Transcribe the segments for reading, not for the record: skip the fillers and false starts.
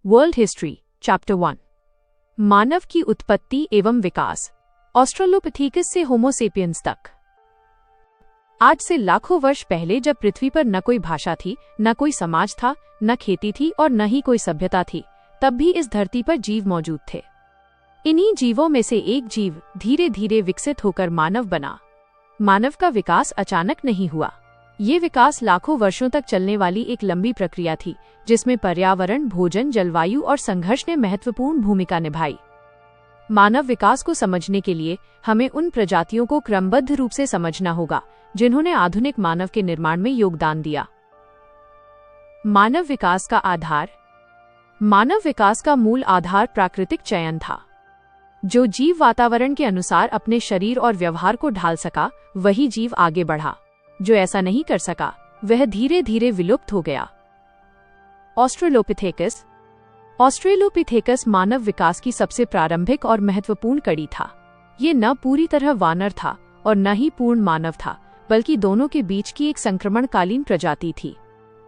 World history chapter 1 मानव की उत्पत्ति एवं विकास, ऑस्ट्रेलोपिथेकस से होमो सेपियंस तक। आज से लाखों वर्ष पहले जब पृथ्वी पर न कोई भाषा थी, न कोई समाज था, न खेती थी और न ही कोई सभ्यता थी, तब भी इस धरती पर जीव मौजूद थे। इन्हीं जीवों में से एक जीव धीरे धीरे विकसित होकर मानव बना। मानव का विकास अचानक नहीं हुआ। ये विकास लाखों वर्षों तक चलने वाली एक लंबी प्रक्रिया थी, जिसमें पर्यावरण, भोजन, जलवायु और संघर्ष ने महत्वपूर्ण भूमिका निभाई। मानव विकास को समझने के लिए हमें उन प्रजातियों को क्रमबद्ध रूप से समझना होगा जिन्होंने आधुनिक मानव के निर्माण में योगदान दिया। मानव विकास का आधार। मानव विकास का मूल आधार प्राकृतिक चयन था। जो जीव वातावरण के अनुसार अपने शरीर और व्यवहार को ढाल सका, वही जीव आगे बढ़ा। जो ऐसा नहीं कर सका, वह धीरे धीरे विलुप्त हो गया। ऑस्ट्रेलोपिथेकस। ऑस्ट्रेलोपिथेकस मानव विकास की सबसे प्रारंभिक और महत्वपूर्ण कड़ी था। ये न पूरी तरह वानर था और न ही पूर्ण मानव था, बल्कि दोनों के बीच की एक संक्रमणकालीन प्रजाति थी।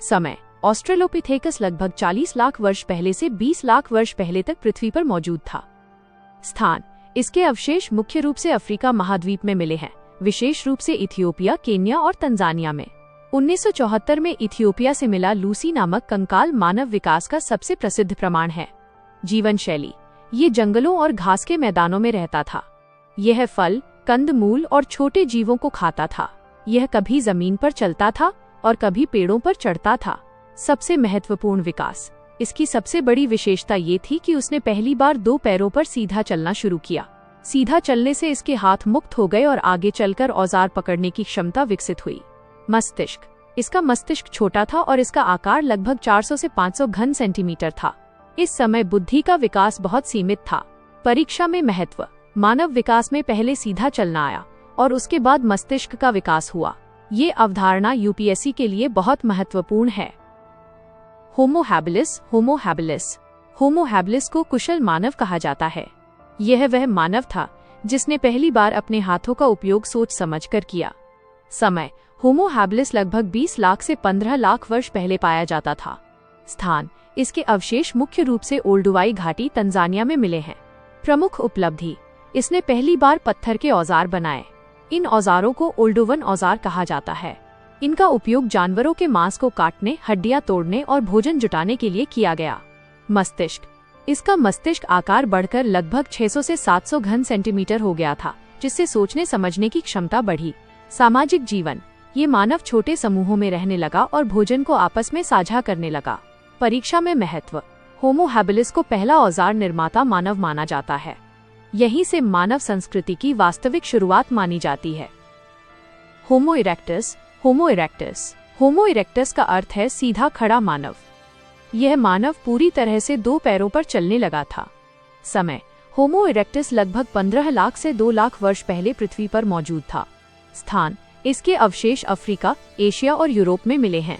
समय। ऑस्ट्रेलोपिथेकस लगभग 40 लाख वर्ष पहले से 20 लाख वर्ष पहले तक पृथ्वी पर मौजूद था। स्थान। इसके अवशेष मुख्य रूप से अफ्रीका महाद्वीप में मिले हैं, विशेष रूप से इथियोपिया, केन्या और तंजानिया में। 1974 में इथियोपिया से मिला लूसी नामक कंकाल मानव विकास का सबसे प्रसिद्ध प्रमाण है। जीवन शैली। ये जंगलों और घास के मैदानों में रहता था। यह फल, कंदमूल और छोटे जीवों को खाता था। यह कभी जमीन पर चलता था और कभी पेड़ों पर चढ़ता था। सबसे महत्वपूर्ण विकास। इसकी सबसे बड़ी विशेषता ये थी कि उसने पहली बार 2 पैरों पर सीधा चलना शुरू किया। सीधा चलने से इसके हाथ मुक्त हो गए और आगे चलकर औजार पकड़ने की क्षमता विकसित हुई। मस्तिष्क। इसका मस्तिष्क छोटा था और इसका आकार लगभग 400 से 500 घन सेंटीमीटर था। इस समय बुद्धि का विकास बहुत सीमित था। परीक्षा में महत्व। मानव विकास में पहले सीधा चलना आया और उसके बाद मस्तिष्क का विकास हुआ। ये अवधारणा यूपीएससी के लिए बहुत महत्वपूर्ण है। Homo habilis. Homo habilis. Homo habilis को कुशल मानव कहा जाता है। यह वह मानव था जिसने पहली बार अपने हाथों का उपयोग सोच समझकर किया। समय। होमो हैबिलिस लगभग 20 लाख से 15 लाख वर्ष पहले पाया जाता था। स्थान। इसके अवशेष मुख्य रूप से ओल्डुवाई घाटी, तंजानिया में मिले हैं। प्रमुख उपलब्धि। इसने पहली बार पत्थर के औजार बनाए। इन औजारों को ओल्डोवन औजार कहा जाता है। इनका उपयोग जानवरों के मांस को काटने, हड्डियां तोड़ने और भोजन जुटाने के लिए किया गया। मस्तिष्क। इसका मस्तिष्क आकार बढ़कर लगभग 600 से 700 घन सेंटीमीटर हो गया था, जिससे सोचने समझने की क्षमता बढ़ी। सामाजिक जीवन। ये मानव छोटे समूहों में रहने लगा और भोजन को आपस में साझा करने लगा। परीक्षा में महत्व। होमो हैबिलिस को पहला औजार निर्माता मानव माना जाता है। यहीं से मानव संस्कृति की वास्तविक शुरुआत मानी जाती है। होमो इरेक्टस। होमो इरेक्टस। होमो इरेक्टस का अर्थ है सीधा खड़ा मानव। यह मानव पूरी तरह से 2 पैरों पर चलने लगा था। समय। होमो इरेक्टस लगभग 15 लाख से 2 लाख वर्ष पहले पृथ्वी पर मौजूद था। स्थान। इसके अवशेष अफ्रीका, एशिया और यूरोप में मिले हैं।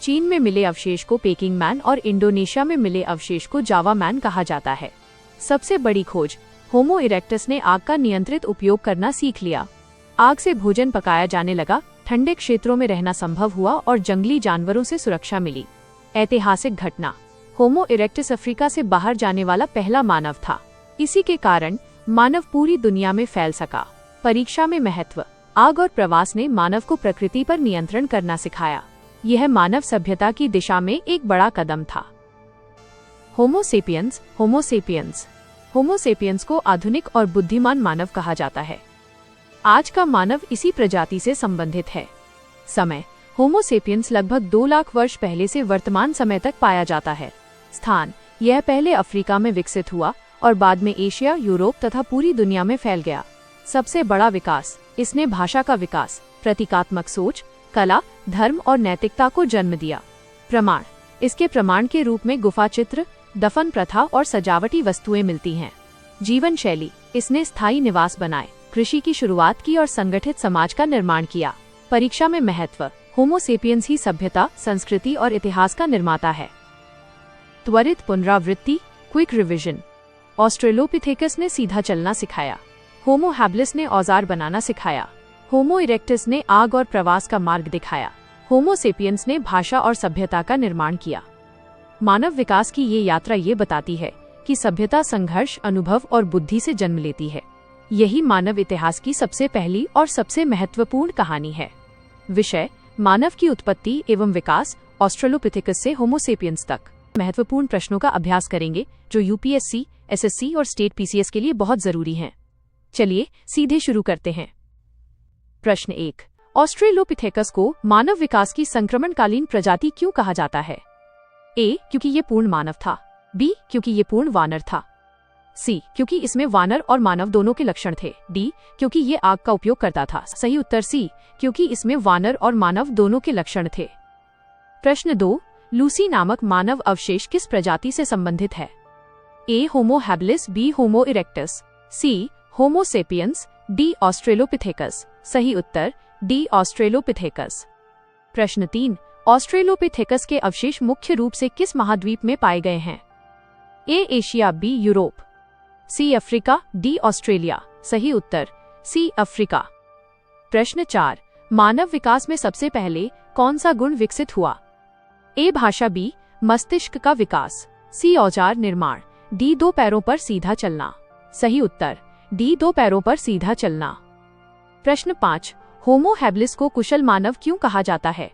चीन में मिले अवशेष को पेकिंग मैन और इंडोनेशिया में मिले अवशेष को जावा मैन कहा जाता है। सबसे बड़ी खोज। होमो इरेक्टस ने आग का नियंत्रित उपयोग करना सीख लिया। आग से भोजन पकाया जाने लगा, ठंडे क्षेत्रों में रहना संभव हुआ और जंगली जानवरों से सुरक्षा मिली। ऐतिहासिक घटना। होमो इरेक्टस अफ्रीका से बाहर जाने वाला पहला मानव था। इसी के कारण मानव पूरी दुनिया में फैल सका। परीक्षा में महत्व। आग और प्रवास ने मानव को प्रकृति पर नियंत्रण करना सिखाया। यह मानव सभ्यता की दिशा में एक बड़ा कदम था। होमो सेपियंस। होमो सेपियंस। होमो सेपियंस को आधुनिक और बुद्धिमान मानव कहा जाता है। आज का मानव इसी प्रजाति से संबंधित है। समय। होमो सेपियंस लगभग 2 लाख वर्ष पहले से वर्तमान समय तक पाया जाता है। स्थान। यह पहले अफ्रीका में विकसित हुआ और बाद में एशिया, यूरोप तथा पूरी दुनिया में फैल गया। सबसे बड़ा विकास। इसने भाषा का विकास, प्रतीकात्मक सोच, कला, धर्म और नैतिकता को जन्म दिया। प्रमाण। इसके प्रमाण के रूप में गुफा चित्र, दफन प्रथा और सजावटी वस्तुएं मिलती हैं। जीवन शैली। इसने स्थायी निवास बनाए, कृषि की शुरुआत की और संगठित समाज का निर्माण किया। परीक्षा में महत्व। होमो सेपियंस ही सभ्यता, संस्कृति और इतिहास का निर्माता है। त्वरित पुनरावृत्ति, क्विक रिवीजन। ऑस्ट्रेलोपिथेकस ने सीधा चलना सिखाया। होमो हैबिलिस ने औजार बनाना सिखाया। होमो इरेक्टस ने आग और प्रवास का मार्ग दिखाया। होमो सेपियंस ने भाषा और सभ्यता का निर्माण किया। मानव विकास की ये यात्रा ये बताती है कि सभ्यता संघर्ष, अनुभव और बुद्धि से जन्म लेती है। यही मानव इतिहास की सबसे पहली और सबसे महत्वपूर्ण कहानी है। विषय: मानव की उत्पत्ति एवं विकास, ऑस्ट्रेलोपिथेकस से होमो सेपियंस तक। महत्वपूर्ण प्रश्नों का अभ्यास करेंगे जो यूपीएससी, एसएससी और स्टेट पीसीएस के लिए बहुत जरूरी हैं। चलिए सीधे शुरू करते हैं। प्रश्न 1, ऑस्ट्रेलोपिथेकस को मानव विकास की संक्रमणकालीन प्रजाति क्यों कहा जाता है? ए, क्योंकि ये पूर्ण मानव था। बी, क्योंकि ये पूर्ण वानर था। सी, क्योंकि इसमें वानर और मानव दोनों के लक्षण थे। डी, क्योंकि ये आग का उपयोग करता था। सही उत्तर सी, क्योंकि इसमें वानर और मानव दोनों के लक्षण थे। प्रश्न 2, लूसी नामक मानव अवशेष किस प्रजाति से संबंधित है? ए, होमो हैबिलिस, बी, होमो इरेक्टस, सी, होमो सेपियंस, डी, ऑस्ट्रेलोपिथेकस। सही उत्तर डी, ऑस्ट्रेलोपिथेकस। प्रश्न 3, ऑस्ट्रेलोपिथेकस के अवशेष मुख्य रूप से किस महाद्वीप में पाए गए हैं? ए, एशिया, बी, यूरोप, सी, अफ्रीका, डी, ऑस्ट्रेलिया। सही उत्तर सी, अफ्रीका। प्रश्न 4, मानव विकास में सबसे पहले कौन सा गुण विकसित हुआ? ए, भाषा, बी, मस्तिष्क का विकास, सी, औजार निर्माण, डी, 2 पैरों पर सीधा चलना। सही उत्तर डी, 2 पैरों पर सीधा चलना। प्रश्न 5, होमो हैबिलिस को कुशल मानव क्यों कहा जाता है?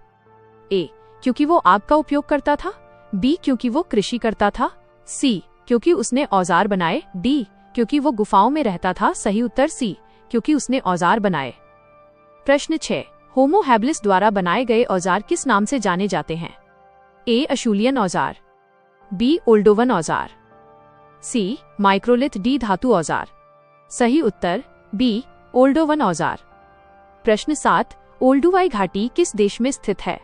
ए, क्योंकि वो आग का उपयोग करता था। बी, क्योंकि वो कृषि करता था। सी, क्योंकि उसने औजार बनाए। डी, क्योंकि वो गुफाओं में रहता था। सही उत्तर सी, क्योंकि उसने औजार बनाए। प्रश्न 6, होमो हैबिलिस द्वारा बनाए गए औजार किस नाम से जाने जाते हैं? ए, अशूलियन औजार, बी, ओल्डोवन औजार, सी, माइक्रोलिथ, डी, धातु औजार। सही उत्तर बी, ओल्डोवन औजार। प्रश्न 7, ओल्डुवाई घाटी किस देश में स्थित है?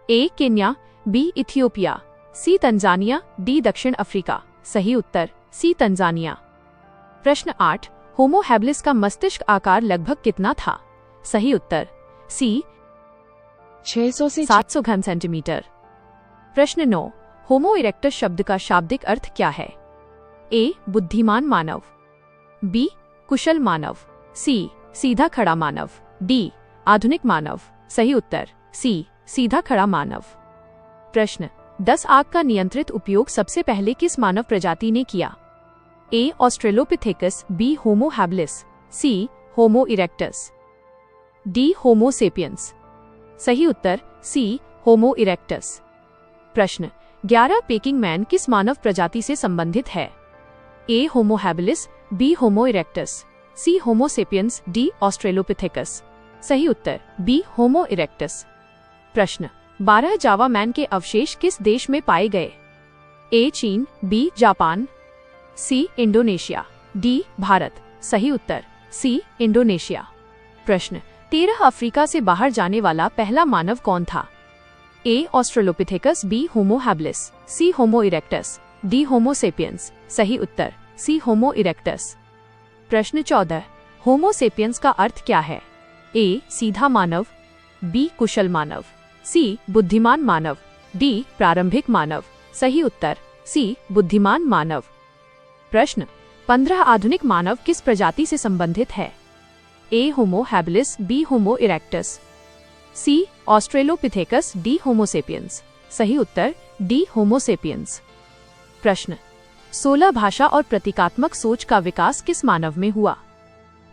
ए, केन्या, बी, इथियोपिया, सी, तंजानिया, डी, दक्षिण अफ्रीका। सही उत्तर सी, तंजानिया। प्रश्न 8, होमो हैबिलिस का मस्तिष्क आकार लगभग कितना था? सही उत्तर सी, 600 से 700 घन सेंटीमीटर। प्रश्न 9, होमो इरेक्टस शब्द का शाब्दिक अर्थ क्या है? ए, बुद्धिमान मानव, बी, कुशल मानव, सी, सीधा खड़ा मानव, डी, आधुनिक मानव। सही उत्तर सी, सीधा खड़ा मानव। प्रश्न 10, आग का नियंत्रित उपयोग सबसे पहले किस मानव प्रजाति ने किया? ए, ऑस्ट्रेलोपिथेकस, बी, होमो हैबिलिस, सी, होमो इरेक्टस, डी, होमो सेपियंस। सही उत्तर सी, होमो इरेक्टस। प्रश्न 11, पेकिंग मैन किस मानव प्रजाति से संबंधित है? ए, होमो हैबिलिस, बी, होमो इरेक्टस, सी, होमो सेपियंस, डी, ऑस्ट्रेलोपिथेकस। सही उत्तर बी, होमो इरेक्टस। प्रश्न 12, जावा मैन के अवशेष किस देश में पाए गए? ए, चीन, बी, जापान, सी, इंडोनेशिया, डी, भारत। सही उत्तर सी, इंडोनेशिया। प्रश्न 13, अफ्रीका से बाहर जाने वाला पहला मानव कौन था? ए, ऑस्ट्रेलोपिथेकस, बी, होमो हैबिलिस, सी, होमो इरेक्टस, डी, होमो सेपियंस। सही उत्तर सी, होमो इरेक्टस। प्रश्न 14, होमो सेपियंस का अर्थ क्या है? ए, सीधा मानव, बी, कुशल मानव, सी, बुद्धिमान मानव, डी, प्रारंभिक मानव। सही उत्तर सी, बुद्धिमान मानव। प्रश्न 15, आधुनिक मानव किस प्रजाति से संबंधित है? ए, होमो हैबिलिस, बी, होमो इरेक्टस, सी, ऑस्ट्रेलोपिथेकस, डी, होमो सेपियंस। सही उत्तर डी, होमो सेपियंस। प्रश्न 16, भाषा और प्रतीकात्मक सोच का विकास किस मानव में हुआ?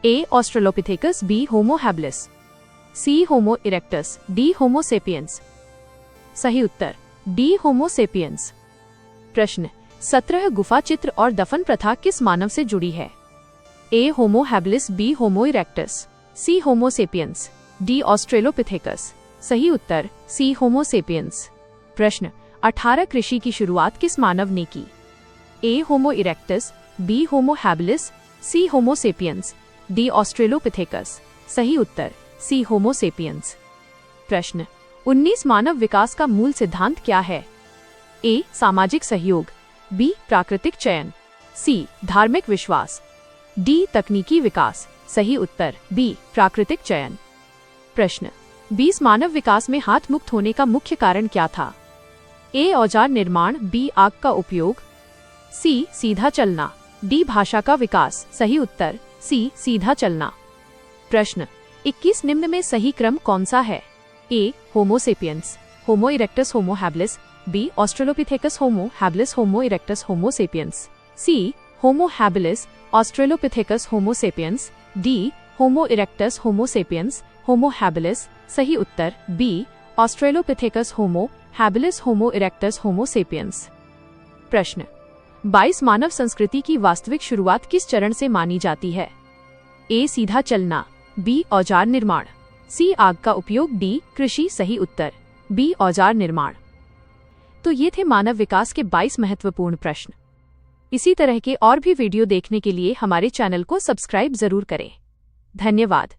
ए, ऑस्ट्रेलोपिथेकस, बी, होमो हैबिलिस, सी, होमो इरेक्टस, डी, होमो सेपियंस। सही उत्तर डी, होमो सेपियंस। प्रश्न 17, गुफा चित्र और दफन प्रथा किस मानव से जुड़ी है? ए, होमो हैबिलिस, बी, होमो इरेक्टस, सी, होमो सेपियंस, डी, ऑस्ट्रेलोपिथेकस। सही उत्तर सी, होमो सेपियंस। प्रश्न 18, कृषि की शुरुआत किस मानव ने की? ए, होमो इरेक्टस, बी, होमो हैबिलिस, सी, होमो सेपियंस, डी, ऑस्ट्रेलोपिथेकस। सही उत्तर सी, होमो सेपियंस। प्रश्न 19, मानव विकास का मूल सिद्धांत क्या है? ए, सामाजिक सहयोग, बी, प्राकृतिक चयन, सी, धार्मिक विश्वास, डी, तकनीकी विकास। सही उत्तर बी, प्राकृतिक चयन। प्रश्न 20, मानव विकास में हाथ मुक्त होने का मुख्य कारण क्या था? ए, औजार निर्माण, बी, आग का उपयोग, सी, सीधा चलना, डी, भाषा का विकास। सही उत्तर सी, सीधा चलना। प्रश्न 21, निम्न में सही क्रम कौन सा है? ए, होमो सेपियंस, होमो erectus, Homo habilis, B Australopithecus Homo habilis होमो इरेक्टस होमो सेपियंस, सी होमो हैबिलिस ऑस्ट्रेलोपिथेकस होमो सेपियंस, डी होमो इरेक्टस होमो सेपियंस होमो हैबिलिस। सही उत्तर बी ऑस्ट्रेलोपिथेकस होमो हैबिलिस होमो इरेक्टस होमो सेपियंस। प्रश्न 22 मानव संस्कृति की वास्तविक शुरुआत किस चरण से मानी जाती है? ए सीधा चलना, बी औजार निर्माण, सी आग का उपयोग, डी कृषि। सही उत्तर बी औजार निर्माण। तो ये थे मानव विकास के 22 महत्वपूर्ण प्रश्न। इसी तरह के और भी वीडियो देखने के लिए हमारे चैनल को सब्सक्राइब जरूर करें। धन्यवाद।